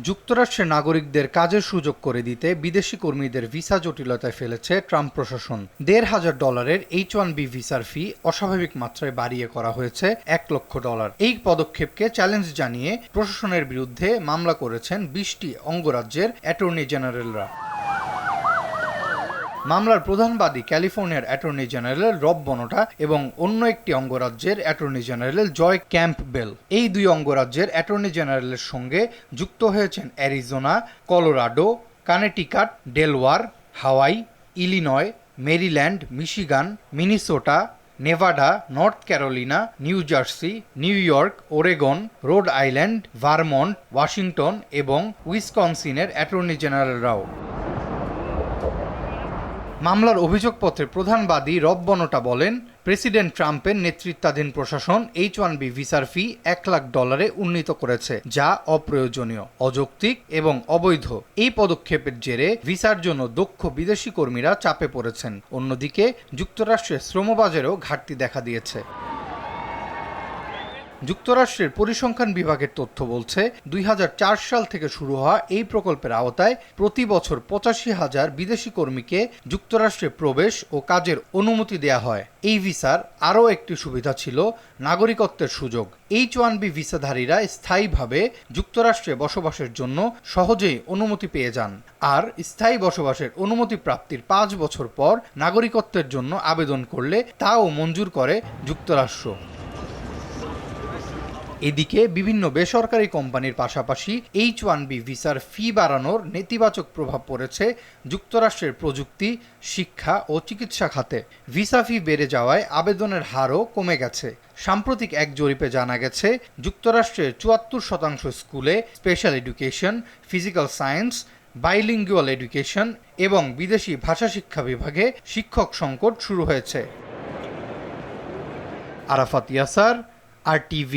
যুক্তরাষ্ট্রের নাগরিকদের কাজের সুযোগ করে দিতে বিদেশি কর্মীদের ভিসা জটিলতায় ফেলেছে ট্রাম্প প্রশাসন। $1,500 H-1B ভিসার ফি অস্বাভাবিক মাত্রায় বাড়িয়ে করা হয়েছে $1,00,000। এই পদক্ষেপকে চ্যালেঞ্জ জানিয়ে প্রশাসনের বিরুদ্ধে মামলা করেছেন 20টি অঙ্গরাজ্যের অ্যাটর্নি জেনারেলরা। মামলার প্রধান বাদী ক্যালিফোর্নিয়ার অ্যাটর্নি জেনারেল রব বনোটা এবং অন্য একটি অঙ্গরাজ্যের অ্যাটর্নি জেনারেল জয় ক্যাম্পবেল। এই দুই অঙ্গরাজ্যের অ্যাটর্নি জেনারেলের সঙ্গে যুক্ত হয়েছেন Arizona, Colorado, Connecticut, Delaware, Hawaii, Illinois, Maryland, Michigan, Minnesota, Nevada, North Carolina, New Jersey, New York, Oregon, Rhode Island, Vermont, Washington এবং উইসকনসিনের অ্যাটর্নি জেনারেলরাও। মামলার অভিযোগপত্রে প্রধান বাদী রব বনোটা বলেন, প্রেসিডেন্ট ট্রাম্পের নেতৃত্বাধীন প্রশাসন H-1B ভিসার ফি $1,00,000 উন্নীত করেছে, যা অপ্রয়োজনীয়, অযৌক্তিক এবং অবৈধ। এই পদক্ষেপের জেরে ভিসার জন্য দক্ষ বিদেশি কর্মীরা চাপে পড়েছেন। অন্যদিকে যুক্তরাষ্ট্রের শ্রমবাজারেও ঘাটতি দেখা দিয়েছে। যুক্তরাষ্ট্রের পরিসংখ্যান বিভাগের তথ্য বলছে, 2004 সাল থেকে শুরু হওয়া এই প্রকল্পের আওতায় প্রতি বছর 85,000 বিদেশি কর্মীকে যুক্তরাষ্ট্রে প্রবেশ ও কাজের অনুমতি দেয়া হয়। এই ভিসার আরও একটি সুবিধা ছিল নাগরিকত্বের সুযোগ। H-1B ভিসাধারীরা স্থায়ীভাবে যুক্তরাষ্ট্রে বসবাসের জন্য সহজেই অনুমতি পেয়ে যান, আর স্থায়ী বসবাসের অনুমতি প্রাপ্তির 5 বছর পর নাগরিকত্বের জন্য আবেদন করলে তাও মঞ্জুর করে যুক্তরাষ্ট্র। এদিকে বিভিন্ন বেসরকারি কোম্পানির পাশাপাশি H-1B ভিসার ফি বাড়ানোর নেতিবাচক প্রভাব পড়েছে যুক্তরাষ্ট্রের প্রযুক্তি, শিক্ষা ও চিকিৎসা খাতে। ভিসা ফি বেড়ে যাওয়ায় আবেদনের হারও কমে গেছে। সাম্প্রতিক এক জরিপে জানা গেছে, যুক্তরাষ্ট্রের 74% স্কুলে special education, physical science, bilingual education এবং বিদেশি ভাষা শিক্ষা বিভাগে শিক্ষক সংকট শুরু হয়েছে। আরাফাত ইয়াসার, RTV।